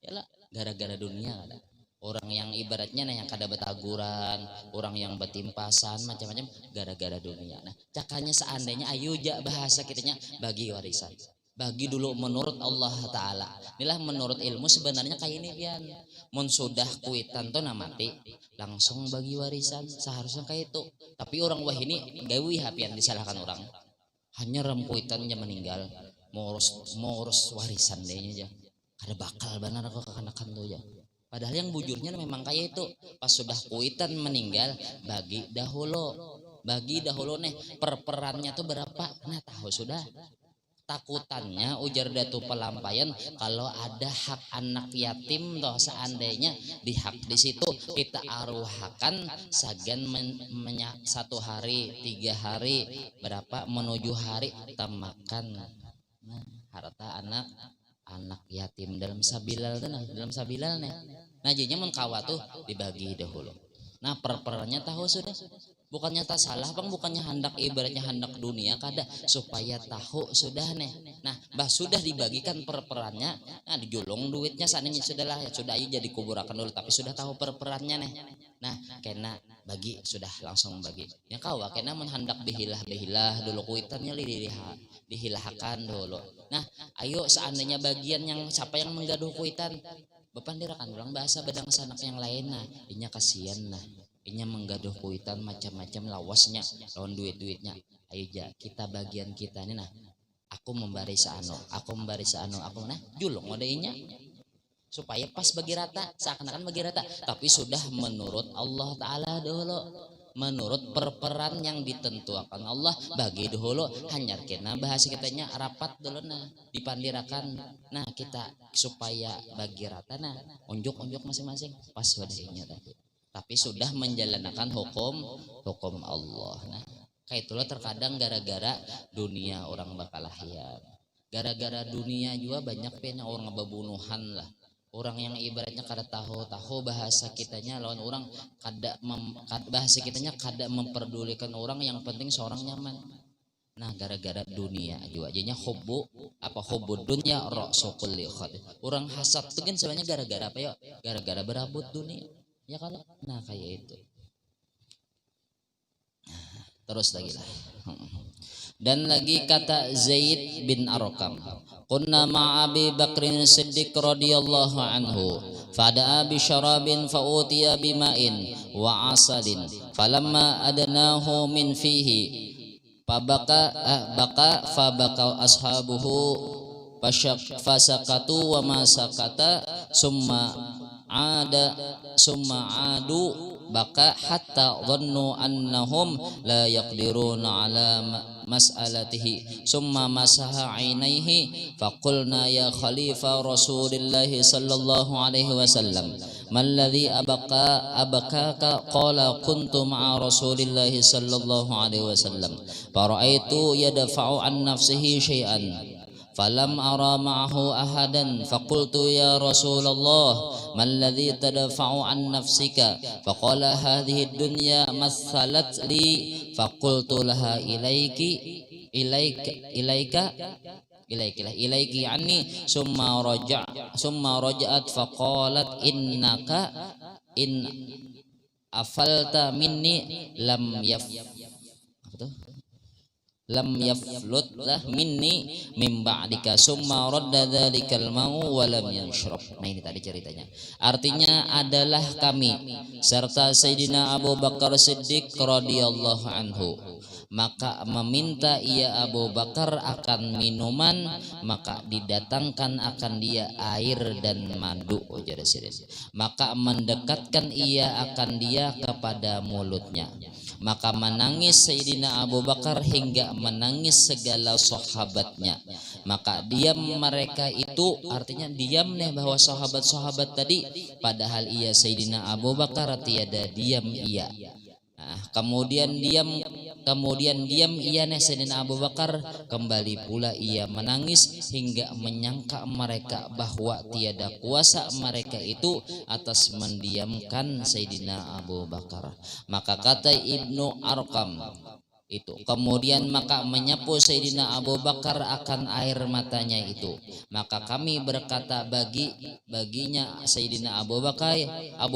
A: Yalah gara-gara dunia kada. Orang yang ibaratnya yang kada betaguran, orang yang betimpasan macam-macam gara-gara dunia. Nah, cakanya seandainya ayo ja bahasa kitanya bagi warisan. Bagi dulu menurut Allah Ta'ala. Inilah menurut ilmu sebenarnya kayak ini pian. Mun sudah kuitan tuh mati, langsung bagi warisan. Seharusnya kayak itu. Tapi orang wah ini gawi hapian disalahkan orang. Hanya rempuitannya meninggal, mau urus warisan dehnya aja. Kada bakal benar aku kekanakan tuh ya. Padahal yang bujurnya memang kayak itu, pas sudah kuitan meninggal bagi dahulu nih perperannya tuh berapa, nah tahu sudah. Takutannya ujar Datu Pelampayan kalau ada hak anak yatim toh seandainya di hak di situ kita aruhakan sagan satu hari 3 hari berapa menuju hari kita makan harta anak yatim dalam sabilal nih. Nah jadinya mengkawa tuh dibagi dahulu. Nah perperannya tahu sudah. Bukannya tak salah bang, bukannya hendak ibaratnya hendak dunia kada supaya tahu sudah nih. Nah bah sudah dibagikan perperannya, nah dijolong duitnya sananya sudahlah ya sudah aja jadi kuburakan dulu tapi sudah tahu perperannya nih. Nah kena bagi sudah langsung bagi. Yang kawa kena menghendak dihilah dulu kuitannya dihilahkan dulu. Nah ayo seandainya bagian yang siapa yang menggaduh kuitan, bepandirakan ulang bahasa bedang sanak yang lain nah, inya kasihan nah. Inya menggaduh kuitan macam-macam lawasnya lawan duit-duitnya. Ayo ja kita bagian kita ini nah aku membari seano aku nah julung modainya supaya pas bagi rata seakan-akan bagi rata tapi sudah menurut Allah Ta'ala dulu, menurut perperan yang ditentukan Allah bagi dahulu hanyar kena bahasa kitanya rapat dulu nah dipandirakan nah kita supaya bagi rata nah unjuk masing-masing pas wadainya tadi tapi sudah menjalankan hukum Allah. Nah kayak itulah terkadang gara-gara dunia orang bakalahian, gara-gara dunia juga banyak pena orang ngebabunuhan lah. Orang yang ibaratnya kada tahu bahasa kitanya lawan orang bahasa kitanya kada memperdulikan orang yang penting seorang nyaman. Nah gara-gara dunia juga jadinya hubud dunya ra'su kulli khat. Orang hasad itu kan sebenarnya gara-gara apa ya? Gara-gara berabut dunia. Ya kalau nah kayak itu. Terus lagi lah. Dan lagi kata Zaid bin Arqam, kunna ma'a Abi Bakrin Siddiq radhiyallahu anhu, fada'a bi syarabin fa'utiya bima'in wa asalin, falamma adnahu min fihi fabaka ashabuhu fasakatu wa ma sakata summa adu baka hatta dhannu annahum la yaqdiruna ala mas'alatihi summa masaha ainaihi faqulna ya khalifa rasulillahi sallallahu alaihi wasallam malladhi abakaka qala kuntu ma'a rasulillahi sallallahu alaihi wasallam faraitu yadfa'u an nafsihi syai'an falam ara ma'ahu ahadan faqultu ya Rasulullah ma alladhi tadfa'u an nafsika faqala hadhihi dunya mathalat li faqultu laha ilaiki anni summa raja'at faqalat innaka in afalta minni lam yaflut lah minni mim ba'dika summa radda dzalikal mau wa lam yashrab. Nah ini tadi ceritanya. Artinya adalah kami serta Sayyidina Abu Bakar Siddiq radhiyallahu anhu, maka meminta ia Abu Bakar akan minuman, maka didatangkan akan dia air dan madu, maka mendekatkan ia akan dia kepada mulutnya. Maka menangis Sayyidina Abu Bakar hingga menangis segala sahabatnya. Maka diam mereka itu artinya diam nih bahwa sahabat-sahabat tadi, padahal ia Sayyidina Abu Bakar tiada diam ia. Nah, kemudian diam ia nih Sayyidina Abu Bakar, kembali pula ia menangis hingga menyangka mereka bahwa tiada kuasa mereka itu atas mendiamkan Sayyidina Abu Bakar. Maka kata Ibnu Arqam itu, kemudian maka menyapu Sayyidina Abu Bakar akan air matanya itu. Maka kami berkata baginya Sayyidina Abu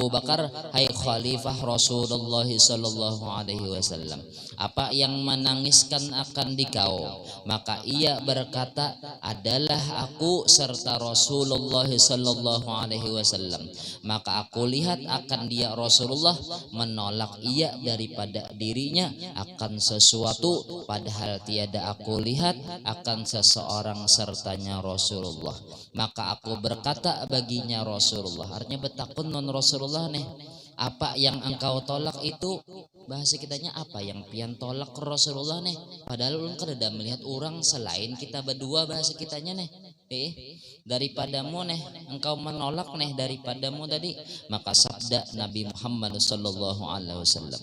A: Bakar, hai Khalifah Rasulullah sallallahu alaihi wasallam, apa yang menangiskan akan dikau? Maka ia berkata, adalah aku serta Rasulullah sallallahu alaihi wasallam. Maka aku lihat akan dia Rasulullah menolak ia daripada dirinya akan sesuatu, padahal tiada aku lihat akan seseorang sertanya Rasulullah. Maka aku berkata baginya Rasulullah, artinya betakun non Rasulullah nih, apa yang engkau tolak itu, bahasa kitanya apa yang pian tolak ke Rasulullah nih, padahal ulun kada melihat orang selain kita berdua, bahasa kitanya nih daripadamu nih engkau menolak nih daripadamu tadi. Maka sabda Nabi Muhammad sallallahu alaihi wasallam,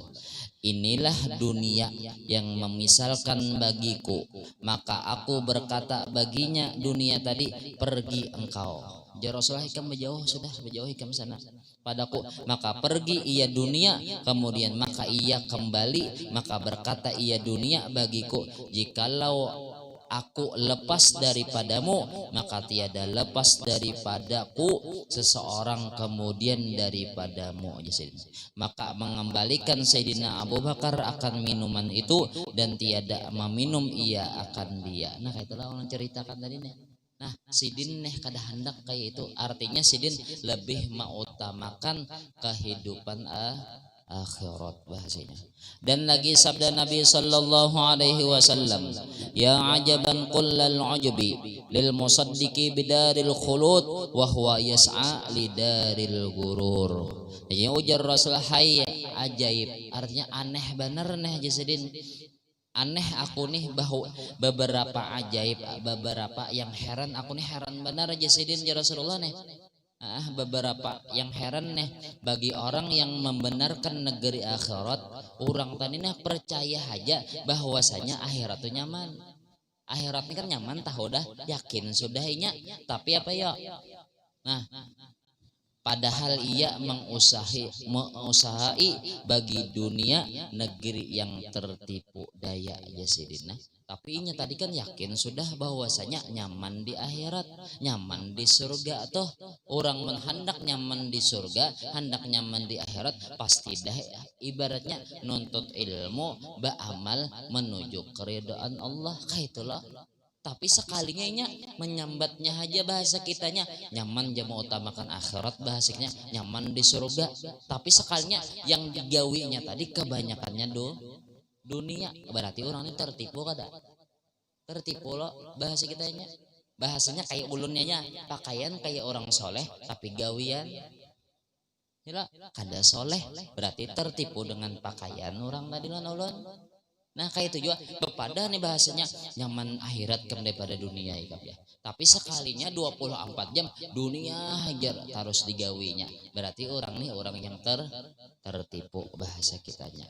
A: inilah dunia yang memisalkan bagiku. Maka aku berkata baginya dunia tadi, pergi engkau. Ya Rasulullah, ikam berjauh, sudah berjauh ikam sana padaku. Maka pergi ia dunia, kemudian maka ia kembali. Maka berkata ia dunia bagiku, jikalau aku lepas daripadamu, maka tiada lepas daripadaku seseorang kemudian daripadamu. Maka mengembalikan Sayyidina Abu Bakar akan minuman itu, dan tiada meminum ia akan dia. Nah itulah orang ceritakan tadi nih. Nah sidin nih kada hendak kayak itu, artinya sidin lebih mengutamakan kehidupan akhirat bahasanya. Dan lagi sabda Nabi sallallahu alaihi wasallam, ya ajaban kullal ujubi lil musaddiqi bidaril khulud wa huwa yas'a lidaril gurur. Jadi ujar Rasulullah, hai ajaib, artinya aneh bener nih jasadin. Aneh aku nih bahwa beberapa ajaib, beberapa yang heran, aku nih heran benar jasadin ya Rasulullah nih. Beberapa yang heran nih bagi orang yang membenarkan negeri akhirat. Orang tadi nih percaya aja bahwasanya akhirat itu nyaman. Akhirat ini kan nyaman, tahu dah, yakin sudah inya. Tapi apa ya? Nah, padahal ia mengusahai bagi dunia negeri yang tertipu daya jasidina. Tapi inya tadi kan yakin sudah bahwasanya nyaman di akhirat, nyaman di surga. Toh orang hendak nyaman di surga, hendak nyaman di akhirat, pasti dah ibaratnya nuntut ilmu, beramal menuju keridhaan Allah. Kayak itulah. Tapi sekalinya nya menyambatnya aja bahasa kitanya nyaman aja mau utamakan akhirat, bahasanya nyaman di surga. Tapi sekalinya yang digawinya tadi kebanyakannya dunia, berarti orang ini tertipu kada? Tertipu loh bahasa kitanya. Bahasanya kayak ulunnya nya, pakaian kayak orang soleh tapi gawian ya kada soleh, berarti tertipu dengan pakaian orang tadi lan ulun. Nah kayak itu juga bepada nih bahasanya nyaman akhirat daripada dunia ya. Tapi sekalinya 24 jam dunia aja harus digawinya, berarti orang nih orang yang tertipu bahasa kitanya.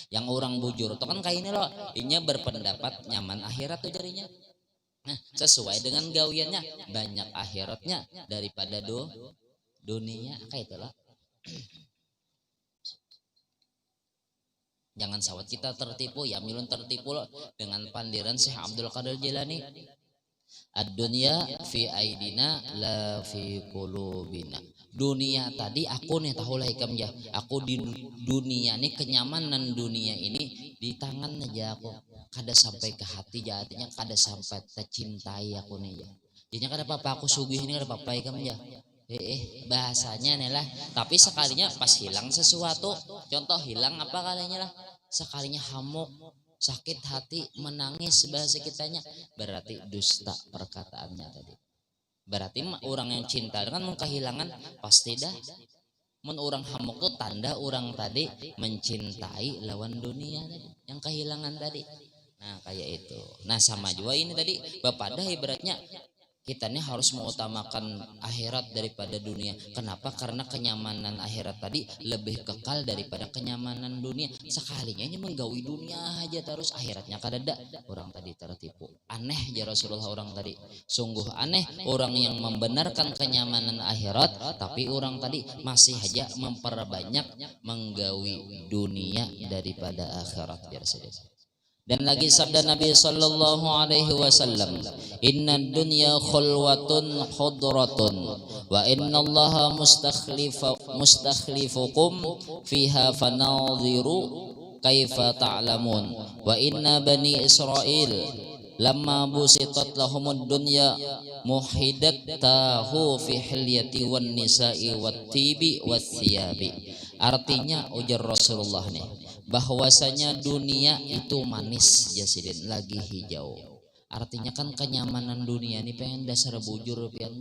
A: Yang orang bujur itu kan kayak ini loh, inya berpendapat nyaman akhirat tuh jarinya. Nah sesuai dengan gawiannya banyak akhiratnya daripada dunia, kayak itulah. Jangan sawat kita tertipu, ya milun tertipu loh dengan pandiran Syekh Abdul Qadir Jilani. Ad-dunya fi aidina la fi qulubina. Dunia tadi aku nih tahu lah ikam ya. Aku di dunia nih, kenyamanan dunia ini di tangan aja aku. Kada sampai ke hati jadinya, kada sampai tercintai aku nih ya. Jadinya kada apa-apa aku sugih ini kada apa-apa ikam ya. Bahasanya nih lah. Tapi sekalinya pas hilang sesuatu, contoh hilang apa kalinya lah. Sekalinya hamuk, sakit hati, menangis bahasa kitanya, berarti dusta perkataannya tadi. Berarti orang yang cinta kan mau kehilangan pasti dah. Men orang hamuk tuh tanda orang tadi mencintai lawan dunia tadi, yang kehilangan tadi. Nah kayak itu. Nah sama juga ini tadi bapak dah ibaratnya kita ini harus mengutamakan akhirat daripada dunia. Kenapa? Karena kenyamanan akhirat tadi lebih kekal daripada kenyamanan dunia. Sekalinya ini menggawi dunia aja terus, akhiratnya kadada, orang tadi tertipu. Aneh ya Rasulullah orang tadi. Sungguh aneh orang yang membenarkan kenyamanan akhirat, tapi orang tadi masih aja memperbanyak menggawi dunia daripada akhirat ya Rasulullah. Dan lagi sabda Nabi sallallahu alaihi wasallam, "Inna dunya khulwatun khudratun wa inna Allaha mustakhlifukum fiha fanadhiru kaifa ta'lamun wa inna bani Israil lamma busitat lahumud dunya muhidat tahu fi hilyati wan nisa'i wat tibi wat thiyabi." Artinya ujar Rasulullah nih, bahwasanya dunia itu manis jasidin, lagi hijau. Artinya kan kenyamanan dunia ini pengen dasar bujur pian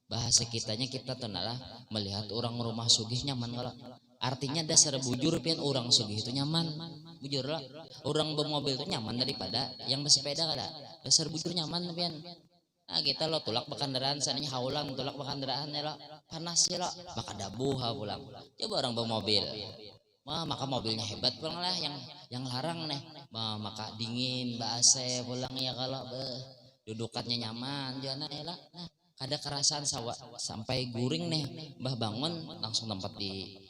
A: bahasa kitanya kita tenalah melihat orang rumah sugih nyaman kalau. Artinya dasar bujur pian orang sugih itu nyaman. Bujur lah. Orang bermobil itu nyaman daripada yang bersepeda kada. Dasar bujur nyaman pian. Nah kita lo tulak bekandaraan sananya haulang tulak bekandaraan ya lo panas ya lo maka dabuh pulang. Coba orang bermobil. Maka mobilnya hebat pulang lah, yang larang nih maka dingin AC pulang ya kalau dudukannya nyaman jana ya lah. Nah kada kerasaan sampai guring nih bah bangun langsung tempat di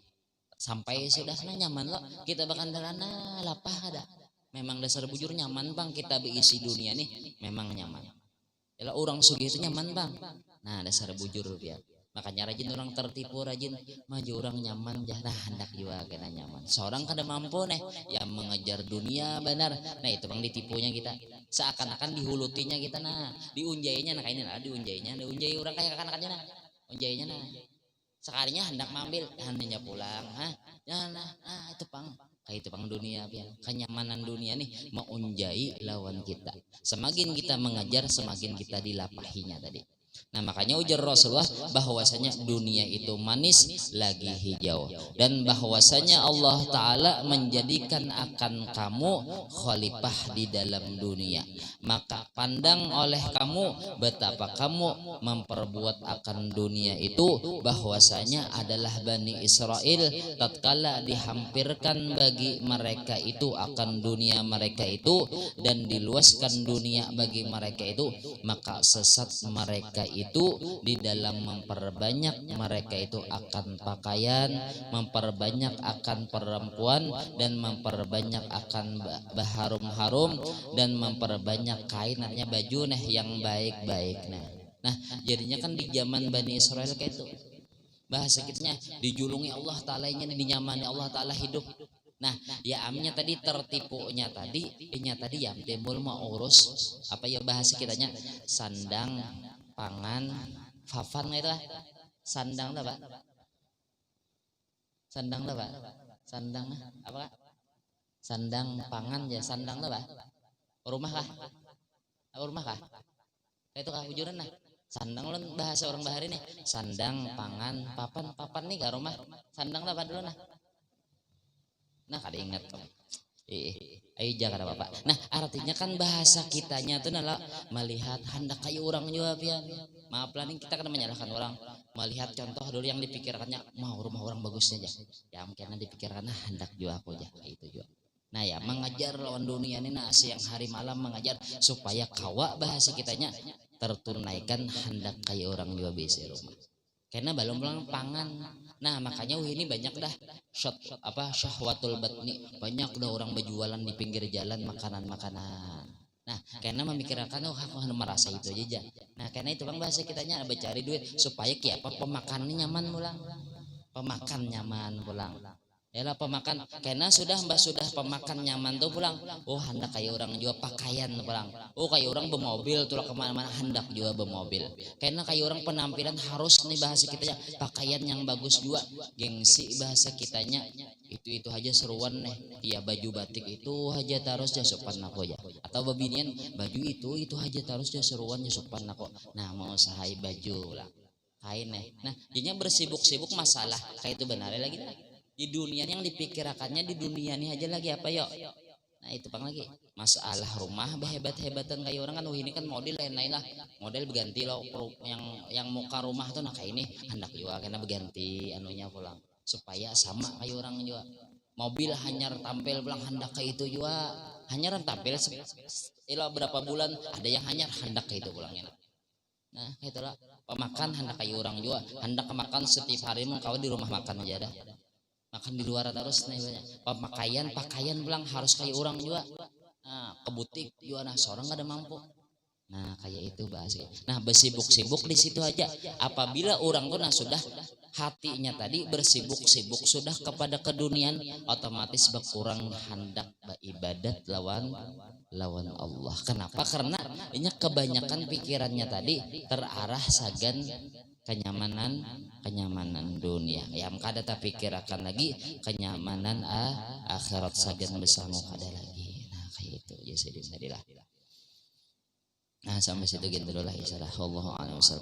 A: sampai sudah nah nyaman lo kita bekandaran lapah ada. Memang dasar bujur nyaman bang, kita berisi dunia nih memang nyaman. Yalah orang sugih itu nyaman bang. Nah dasar bujur ya. Makanya rajin orang tertipu, rajin maju orang nyaman nah hendak juga kena nyaman. Seorang kada mampu nih yang mengejar dunia benar. Nah itu bang ditipunya kita. Seakan-akan dihulutinya kita nah diunjainya nah kayak ini lah diunjainya orang kayak kanak-kanaknya nah unjainya nah. Sekalinya hendak mambil hanya pulang itu pang kayak itu pang dunia pian. Kenyamanan dunia nih mengunjai lawan kita. Semakin kita mengajar semakin kita dilapahinya tadi. Nah makanya ujar Rasulullah bahwasanya dunia itu manis lagi hijau, dan bahwasanya Allah Ta'ala menjadikan akan kamu khalifah di dalam dunia. Maka pandang oleh kamu betapa kamu memperbuat akan dunia itu bahwasanya adalah Bani Israel tatkala dihampirkan bagi mereka itu akan dunia mereka itu dan diluaskan dunia bagi mereka itu, maka sesat mereka itu di dalam memperbanyak mereka itu akan pakaian, memperbanyak akan perempuan, dan memperbanyak akan harum-harum, dan memperbanyak kain, artinya baju yang baik-baik. Nah jadinya kan di zaman Bani Israel kayak itu bahasa kitanya dijulungi Allah Ta'ala, nya dinyamani Allah Ta'ala hidup. Nah ya amnya tadi tertipunya tadi, inya tadi ya timbul mau urus apa ya bahasa kitanya sandang, pangan, fafan gitu lah. Sandang lah Pak, sandang lah Pak, sandang apa? Sandang pangan ya, sandang lah Pak. Rumah kah? Rumah kah? Itu kah wujudan nah. Sandang lah bahasa orang bahari nih. Sandang, pangan, papan, papan nih gak rumah. Sandang lah Pak dulu nah. Nah kada ingat kamu. Ayo jangan Bapak. Nah artinya kan bahasa kitanya tuh adalah melihat hendak kayak orang juga pian. Maaf lah nih kita kan menyalahkan orang. Melihat contoh dulu yang dipikirkannya mau rumah orang bagusnya aja. Ya mungkin dipikirkan hendak juga aku aja itu juga. Nah ya mengajar lawan dunia ini nah siang hari malam mengajar supaya kawa bahasa kitanya tertunaikan hendak kayak orang juga bisa rumah. Karena belum pangan. Nah makanya ini banyak dah syahwatul batni, banyak dah orang berjualan di pinggir jalan makanan-makanan. Nah karena memikirkan aku merasa itu aja. Nah karena itu bang bahasa kitanya cari duit supaya apa pemakannya nyaman pulang, pemakan nyaman pulang. Yalah pemakan, karena sudah pemakan nyaman tuh pulang. Oh hendak kayak orang juga pakaian pulang. Oh kayak orang bermobil tuh kemana-mana hendak juga bermobil. Karena kayak orang penampilan harus nih bahasa kitanya pakaian yang bagus juga. Gengsi bahasa kitanya itu aja seruan nih. Iya baju batik itu aja terus ya sopan aku ya. Atau babinian baju itu aja terus ya seruan ya sopan aku. Nah mau sahai baju lah kain nih. Nah jadinya bersibuk-sibuk masalah kayak itu benar lagi lah. Di dunia yang dipikirakannya di dunia ini aja lagi apa yuk. Nah itu pang lagi masalah rumah hebat-hebatan kayak orang kan ini kan model lain-lain lah, model berganti loh yang muka rumah tuh nah kayak ini hendak juga karena berganti anunya pulang supaya sama kayak orang juga. Mobil hanya tampil pulang hendak kayak itu juga, hanya tampil berapa bulan ada yang hanya hendak kayak itu pulangnya. Nah itulah pemakan hendak kayak orang juga, hendak makan setiap hari mengkau di rumah makan aja dah. Makan di luar terus nih banyak. Pakaian pulang harus kayak orang juga. Nah, ke butik juga nah seorang gak ada mampu. Nah kayak itu bahasa. Nah bersibuk-sibuk di situ aja. Apabila orang tuh nah sudah hatinya tadi bersibuk-sibuk sudah kepada kedunian, otomatis berkurang hendak beribadat lawan Allah. Kenapa? Karena ini kebanyakan pikirannya tadi terarah sagan kenyamanan dunia. Yang kada tak pikir akan lagi kenyamanan akhirat sagan bersama kada lagi. Nah kayak itu ya sedilah. Nah sampai situ gitu dulu lah insyaallah.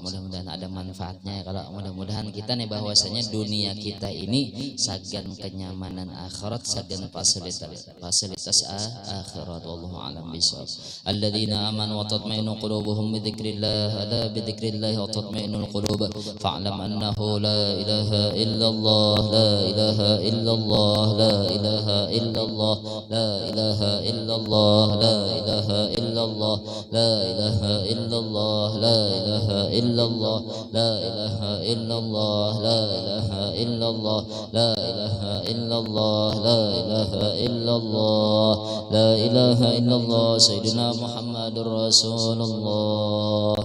A: Mudah-mudahan ada manfaatnya. Kalau mudah-mudahan kita nih bahwasanya dunia kita ini sagan kenyamanan akhirat, sagan fasilitas akhirat. Wallahu a'lam bishawab. Alladzina amanu wa tatma'innu qulubuhum bi dzikrillah, ala bi dzikrillah wa tatma'innul qulub. Fa'lam annahu la ilaha illallah, la ilaha illallah, la ilaha illallah, la ilaha illallah, la ilaha illallah, la ilaha illallah, la ilaha illallah, la ilaha illallah, la ilaha illallah, la ilaha illallah, la ilaha illallah, la ilaha illallah, sayyidina Muhammadur Rasulullah.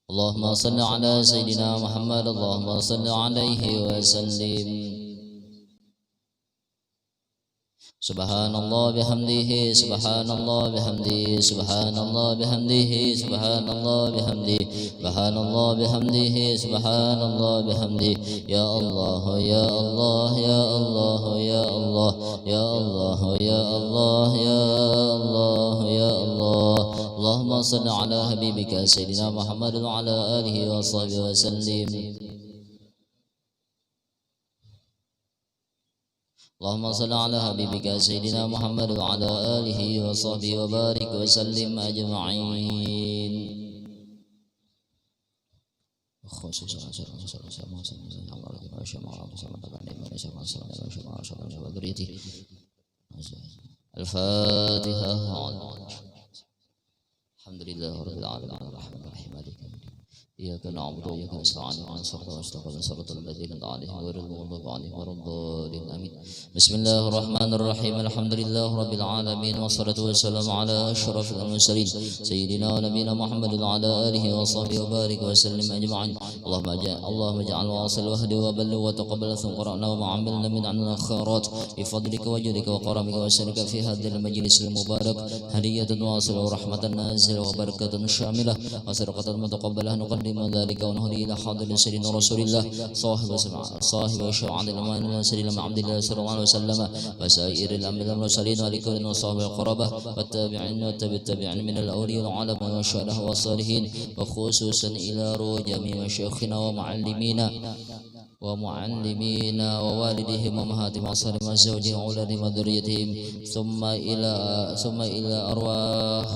A: Allahumma salli ala sayyidina Muhammad, Allahumma salli alaihi wa sallim. Subhanallah bihamdihi, subhanallah bihamdihi, subhanallah bihamdihi, subhanallah bihamdihi, subhanallah bihamdihi, subhanallah bihamdihi. Ya Allah, ya Allah, ya Allah, ya Allah, ya Allah, ya Allah, ya Allah, ya Allah. Allahumma salli ala habibika sayyidina Muhammad wa ala alihi wa sahbihi wa sallim. Allahumma salli ala habibika sayyidina Muhammad wa ala alihi wa sahbihi wa barik wa sallim ajma'in. Al-Fatihah. الحمد لله رب العالمين الرحمن الرحيم مالك يوم الدين إياك نعبد وإياك نستعين اهدنا الصراط المستقيم صراط الذين أنعمت عليهم غير المغضوب عليهم ولا الضالين آمين. بسم الله الرحمن الرحيم الحمد لله رب العالمين والصلاة والسلام على أشرف المرسلين سيدنا ونبينا محمد وعلى آله وصحبه وبارك وسلم أجمعين. اللهم اجعل واصل واهدي وبلغ وتقبل ثم قرأنا وعملنا من عمل الخيرات بفضلك وجودك وكرمك وسلك في هذا المجلس المبارك هدية واصلة ورحمة نازلة وبركة شاملة وسرقة متقبلة نقدم ذلك ونهدي إلى حاضر سيدنا رسول الله صاحب الشفاعة الأمان سيدنا عبد الله صلى الله عليه وسلم وسائر الأنبياء والمرسلين ولكل وصحبه القربة والتابعين والتابعين من الأولياء والعلماء والشهداء والصالحين وخصوصا إلى روح جميع مشايخنا ومعلمينا ووالدهم وأمهاتهم وأصحابهم وزوجهم وأولادهم وذريتهم ثم إلى أرواح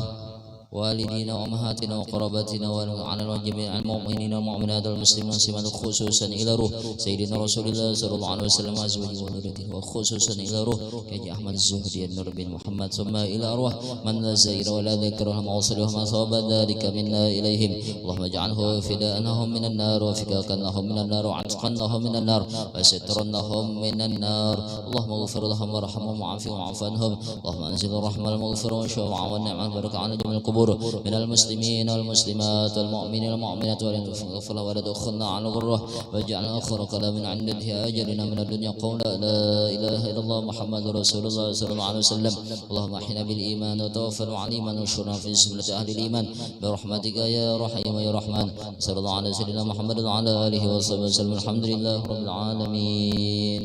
A: والدينا وأمهاتنا وقراباتنا وعلى جميع المؤمنين والمؤمنات والمسلمين والمسلمات خصوصا إلى روح سيدنا رسول الله صلى الله عليه وسلم وأزواجه وذريته وخصوصا إلى روح كاجي أحمد الزهري النور بن محمد ثم إلى أرواح من لا زائر ولا ذكر وما وصل وما صاب ذلك منا إليهم. اللهم اجعله فداءنهم من النار وفكاكنهم من النار وعتقنهم من النار وسترنهم من النار. اللهم اغفر لهم وارحمهم وعافهم وعف عنهم. اللهم انزل الرحمة المغفرة والشفاعة والنعمة والبركة على جميع القبور من المسلمين والمسلمات والمؤمنين والمؤمنات ولنغفر ولدخلنا على غره واجعل آخر كلام عند انتهاء أجلنا من الدنيا قول لا إله إلا الله محمد رسول الله صلى الله عليه وسلم. اللهم احنا بالإيمان وتوفنا على الإيمان واشرنا في سبلة أهل الإيمان برحمتك يا رحيم يا رحمن. صلى الله على سيدنا محمد وعلى آله وصحبه وسلم. الحمد لله رب العالمين.